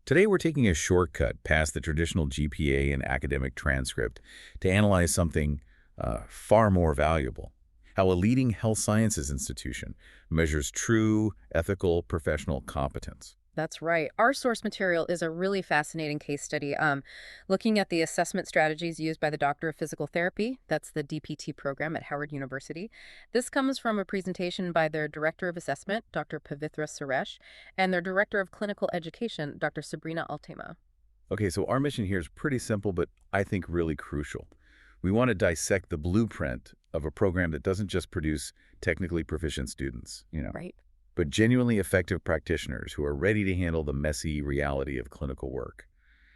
Today we're taking a shortcut past the traditional GPA and academic transcript to analyze something far more valuable: how a leading health sciences institution measures true, ethical, professional competence. That's right. Our source material is a really fascinating case study, looking at the assessment strategies used by the Doctor of Physical Therapy. That's the DPT program at Howard University. This comes from a presentation by their Director of Assessment, Dr. Pavithra Suresh, and their Director of Clinical Education, Dr. Sabrina Altema. Okay, so our mission here is pretty simple, but I think really crucial. We want to dissect the blueprint of a program that doesn't just produce technically proficient students, Right. but genuinely effective practitioners who are ready to handle the messy reality of clinical work.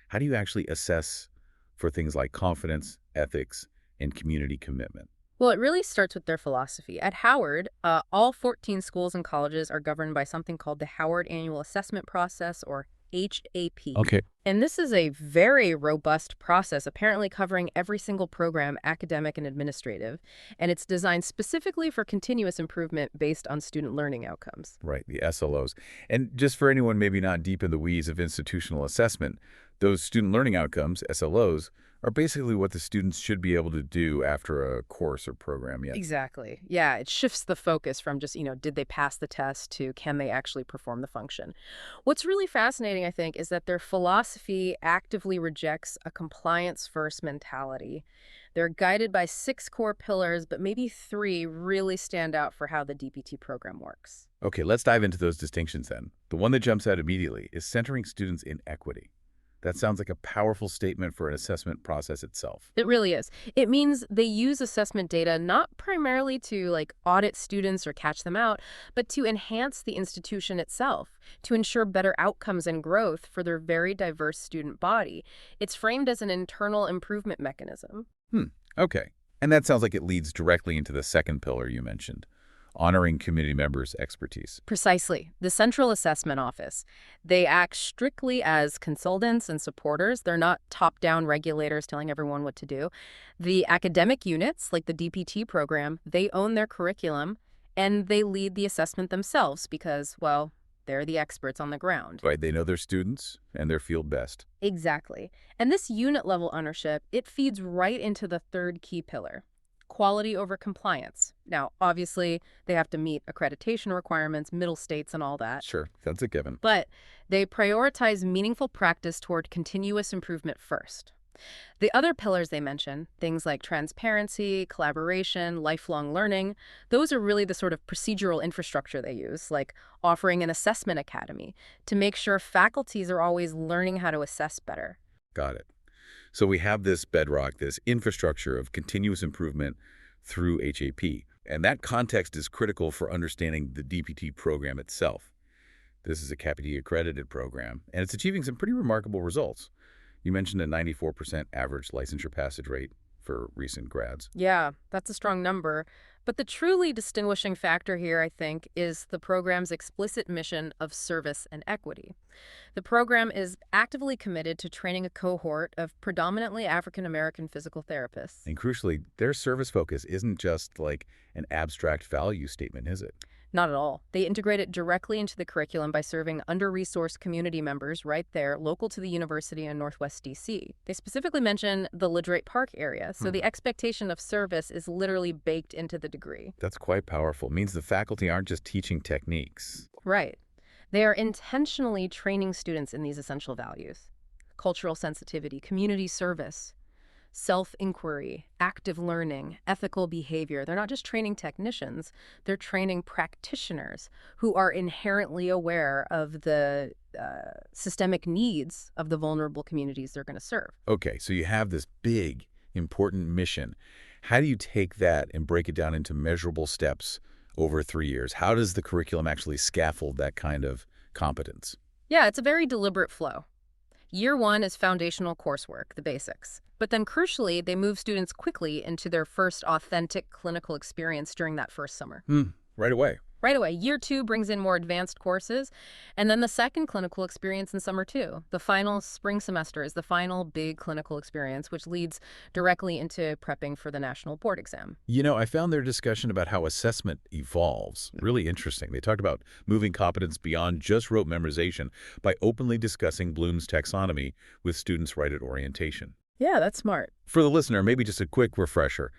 How do you actually assess for things like confidence, ethics, and community commitment? Well, it really starts with their philosophy. At Howard, all 14 schools and colleges are governed by something called the Howard Annual Assessment Process, or HAP. Okay. And this is a very robust process, apparently covering every single program, academic and administrative, and it's designed specifically for continuous improvement based on student learning outcomes. Right, the SLOs. And just for anyone maybe not deep in the weeds of institutional assessment, those student learning outcomes, SLOs, are basically what the students should be able to do after a course or program. Yeah. Exactly. Yeah, it shifts the focus from just, did they pass the test to can they actually perform the function. What's really fascinating, I think, is that their philosophy actively rejects a compliance-first mentality. They're guided by 6 core pillars, but maybe 3 really stand out for how the DPT program works. Okay, let's dive into those distinctions then. The one that jumps out immediately is centering students in equity. That sounds like a powerful statement for an assessment process itself. It really is. It means they use assessment data not primarily to audit students or catch them out, but to enhance the institution itself, to ensure better outcomes and growth for their very diverse student body. It's framed as an internal improvement mechanism. Okay. And that sounds like it leads directly into the second pillar you mentioned: honoring community members' expertise. Precisely. The Central Assessment Office. They act strictly as consultants and supporters. They're not top-down regulators telling everyone what to do. The academic units, like the DPT program, they own their curriculum, and they lead the assessment themselves because, well, they're the experts on the ground. Right, they know their students and their field best. Exactly. And this unit-level ownership, it feeds right into the third key pillar: quality over compliance. Now, obviously, they have to meet accreditation requirements, middle states, and all that. Sure, that's a given. But they prioritize meaningful practice toward continuous improvement first. The other pillars they mention, things like transparency, collaboration, lifelong learning, those are really the sort of procedural infrastructure they use, like offering an assessment academy to make sure faculties are always learning how to assess better. Got it. So we have this bedrock, this infrastructure of continuous improvement through HAP. And that context is critical for understanding the DPT program itself. This is a CAPT accredited program, and it's achieving some pretty remarkable results. You mentioned a 94% average licensure passage rate for recent grads. Yeah, that's a strong number. But the truly distinguishing factor here, I think, is the program's explicit mission of service and equity. The program is actively committed to training a cohort of predominantly African-American physical therapists. And crucially, their service focus isn't just like an abstract value statement, is it? Not at all. They integrate it directly into the curriculum by serving under-resourced community members right there, local to the university in Northwest D.C. They specifically mention the Lydrate Park area, so the expectation of service is literally baked into the degree. That's quite powerful. It means the faculty aren't just teaching techniques. Right. They are intentionally training students in these essential values: cultural sensitivity, community service, self-inquiry, active learning, ethical behavior. They're not just training technicians, they're training practitioners who are inherently aware of the systemic needs of the vulnerable communities they're going to serve. Okay, so you have this big, important mission. How do you take that and break it down into measurable steps over 3 years? How does the curriculum actually scaffold that kind of competence? Yeah, it's a very deliberate flow. Year 1 is foundational coursework, the basics. But then crucially, they move students quickly into their first authentic clinical experience during that first summer. Right away. right away. Year 2 brings in more advanced courses, and then the second clinical experience in summer 2. The final spring semester is the final big clinical experience, which leads directly into prepping for the national board exam. You know, I found their discussion about how assessment evolves really interesting. They talked about moving competence beyond just rote memorization by openly discussing Bloom's taxonomy with students right at orientation. Yeah, that's smart. For the listener, maybe just a quick refresher.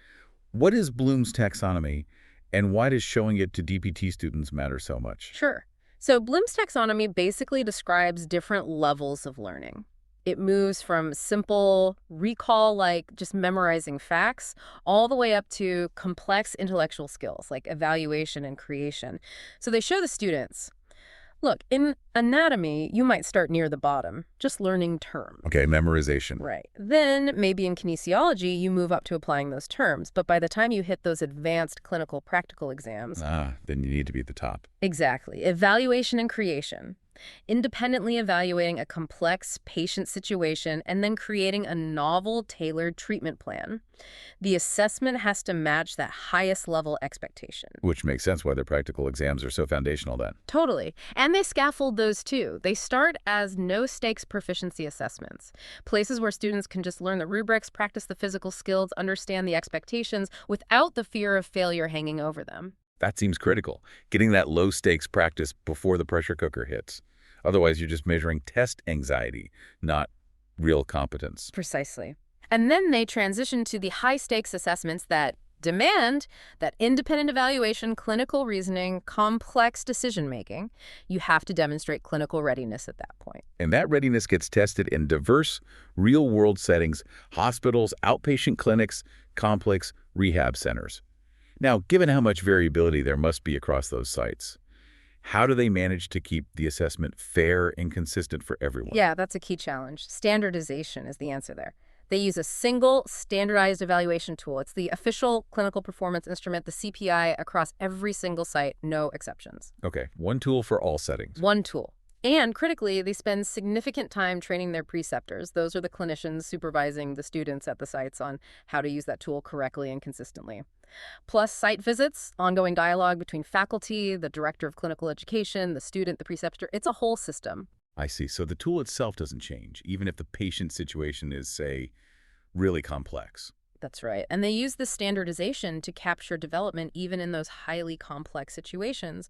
What is Bloom's taxonomy, and why does showing it to DPT students matter so much? Sure. So Bloom's taxonomy basically describes different levels of learning. It moves from simple recall, like just memorizing facts, all the way up to complex intellectual skills, like evaluation and creation. So they show the students, look, in anatomy, you might start near the bottom, just learning terms. Okay, memorization. Right. Then maybe in kinesiology, you move up to applying those terms. But by the time you hit those advanced clinical practical exams. Then you need to be at the top. Exactly. Evaluation and creation. Independently evaluating a complex patient situation and then creating a novel, tailored treatment plan. The assessment has to match that highest level expectation. Which makes sense why their practical exams are so foundational then. Totally. And they scaffold those too. They start as no-stakes proficiency assessments, places where students can just learn the rubrics, practice the physical skills, understand the expectations without the fear of failure hanging over them. That seems critical, getting that low-stakes practice before the pressure cooker hits. Otherwise, you're just measuring test anxiety, not real competence. Precisely. And then they transition to the high-stakes assessments that demand that independent evaluation, clinical reasoning, complex decision-making. You have to demonstrate clinical readiness at that point. And that readiness gets tested in diverse, real-world settings, hospitals, outpatient clinics, complex rehab centers. Now, given how much variability there must be across those sites, how do they manage to keep the assessment fair and consistent for everyone? Yeah, that's a key challenge. Standardization is the answer there. They use a single standardized evaluation tool. It's the official clinical performance instrument, the CPI, across every single site, no exceptions. Okay, one tool for all settings. One tool. And critically, they spend significant time training their preceptors. Those are the clinicians supervising the students at the sites on how to use that tool correctly and consistently. Plus site visits, ongoing dialogue between faculty, the director of clinical education, the student, the preceptor. It's a whole system. I see. So the tool itself doesn't change, even if the patient situation is, say, really complex. That's right. And they use this standardization to capture development even in those highly complex situations.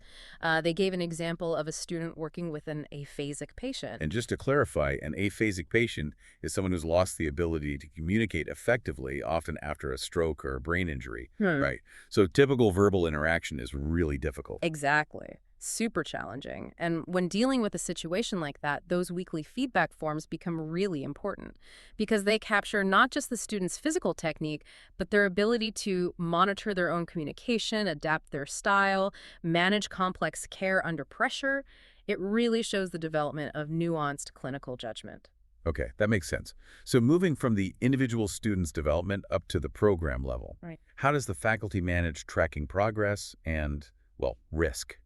They gave an example of a student working with an aphasic patient. And just to clarify, an aphasic patient is someone who's lost the ability to communicate effectively, often after a stroke or a brain injury. Right. So typical verbal interaction is really difficult. Exactly. Super challenging. And when dealing with a situation like that, those weekly feedback forms become really important because they capture not just the student's physical technique, but their ability to monitor their own communication, adapt their style, manage complex care under pressure. It really shows the development of nuanced clinical judgment. Okay, that makes sense. So moving from the individual student's development up to the program level, Right. how does the faculty manage tracking progress and, well, risk?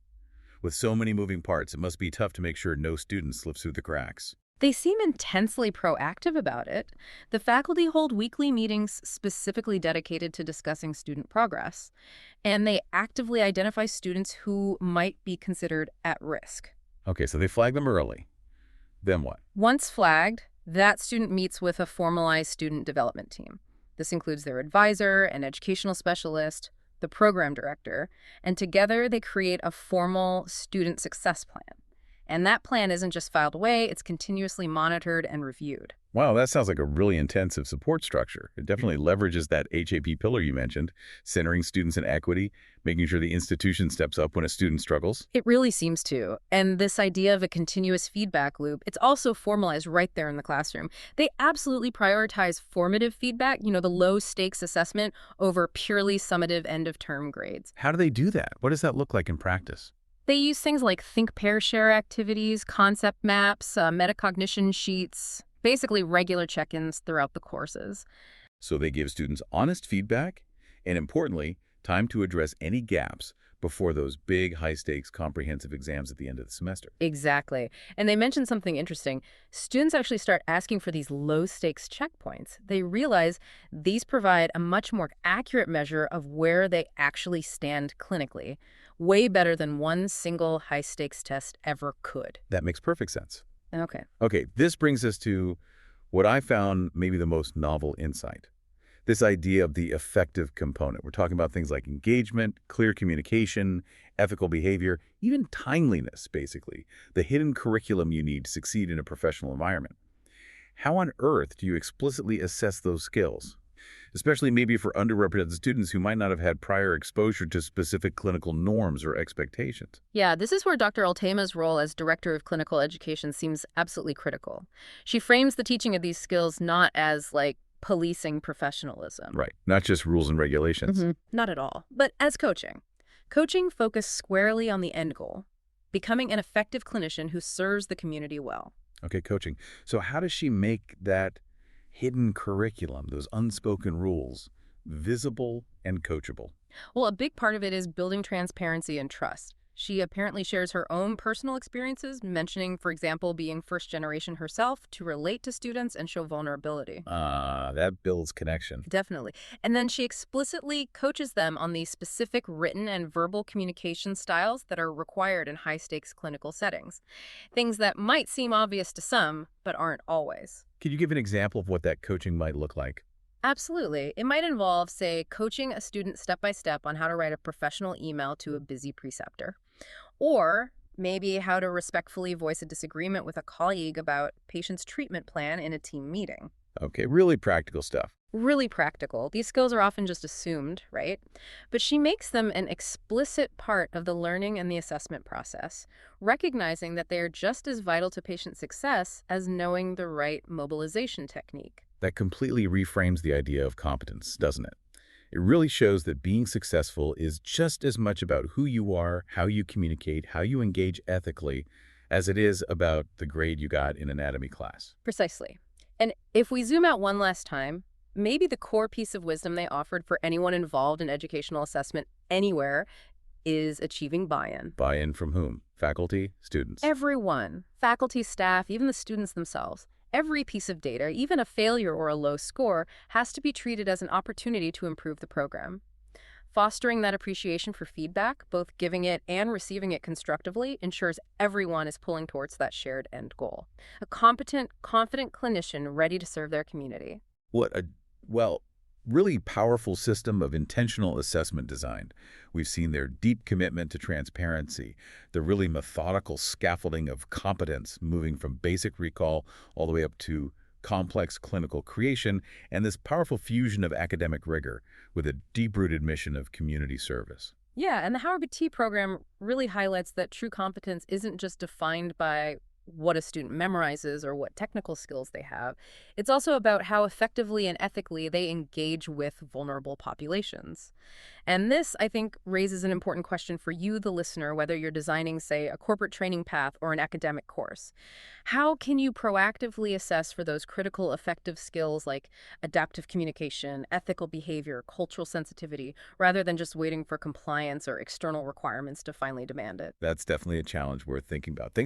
With so many moving parts, it must be tough to make sure no student slips through the cracks. They seem intensely proactive about it. The faculty hold weekly meetings specifically dedicated to discussing student progress, and they actively identify students who might be considered at risk. Okay, so they flag them early. Then what? Once flagged, that student meets with a formalized student development team. This includes their advisor, an educational specialist, the program director, and together they create a formal student success plan. And that plan isn't just filed away, it's continuously monitored and reviewed. Wow, that sounds like a really intensive support structure. It definitely leverages that HAP pillar you mentioned, centering students in equity, making sure the institution steps up when a student struggles. It really seems to. And this idea of a continuous feedback loop, it's also formalized right there in the classroom. They absolutely prioritize formative feedback, the low-stakes assessment, over purely summative end-of-term grades. How do they do that? What does that look like in practice? They use things like think, pair, share activities, concept maps, metacognition sheets, basically regular check-ins throughout the courses. So they give students honest feedback and, importantly, time to address any gaps before those big, high-stakes, comprehensive exams at the end of the semester. Exactly. And they mentioned something interesting. Students actually start asking for these low-stakes checkpoints. They realize these provide a much more accurate measure of where they actually stand clinically. Way better than one single high-stakes test ever could. That makes perfect sense. Okay. Okay, this brings us to what I found maybe the most novel insight. This idea of the affective component. We're talking about things like engagement, clear communication, ethical behavior, even timeliness, basically, the hidden curriculum you need to succeed in a professional environment. How on earth do you explicitly assess those skills? Especially maybe for underrepresented students who might not have had prior exposure to specific clinical norms or expectations. Yeah, this is where Dr. Altema's role as Director of Clinical Education seems absolutely critical. She frames the teaching of these skills not as, like, policing professionalism. Right, not just rules and regulations. Not at all, but as coaching. Coaching focused squarely on the end goal, becoming an effective clinician who serves the community well. Okay, coaching. So how does she make that hidden curriculum, those unspoken rules, visible and coachable? Well, a big part of it is building transparency and trust. She apparently shares her own personal experiences, mentioning, for example, being first generation herself to relate to students and show vulnerability. That builds connection. Definitely. And then she explicitly coaches them on the specific written and verbal communication styles that are required in high-stakes clinical settings. Things that might seem obvious to some, but aren't always. Can you give an example of what that coaching might look like? Absolutely. It might involve, say, coaching a student step-by-step on how to write a professional email to a busy preceptor. Or maybe how to respectfully voice a disagreement with a colleague about patient's treatment plan in a team meeting. Okay, really practical stuff. Really practical. These skills are often just assumed, right? But she makes them an explicit part of the learning and the assessment process, recognizing that they are just as vital to patient success as knowing the right mobilization technique. That completely reframes the idea of competence, doesn't it? It really shows that being successful is just as much about who you are, how you communicate, how you engage ethically, as it is about the grade you got in anatomy class. Precisely. And if we zoom out one last time, maybe the core piece of wisdom they offered for anyone involved in educational assessment anywhere is achieving buy-in. Buy-in from whom? Faculty? Students? Everyone, faculty, staff, even the students themselves. Every piece of data, even a failure or a low score, has to be treated as an opportunity to improve the program. Fostering that appreciation for feedback, both giving it and receiving it constructively, ensures everyone is pulling towards that shared end goal. A competent, confident clinician ready to serve their community. What a, well, really powerful system of intentional assessment design. We've seen their deep commitment to transparency, the really methodical scaffolding of competence, moving from basic recall all the way up to complex clinical creation, and this powerful fusion of academic rigor with a deep-rooted mission of community service. Yeah, and the Howard T program really highlights that true competence isn't just defined by what a student memorizes or what technical skills they have. It's also about how effectively and ethically they engage with vulnerable populations. And this, I think, raises an important question for you, the listener, whether you're designing, say, a corporate training path or an academic course. How can you proactively assess for those critical effective skills like adaptive communication, ethical behavior, cultural sensitivity, rather than just waiting for compliance or external requirements to finally demand it? That's definitely a challenge worth thinking about.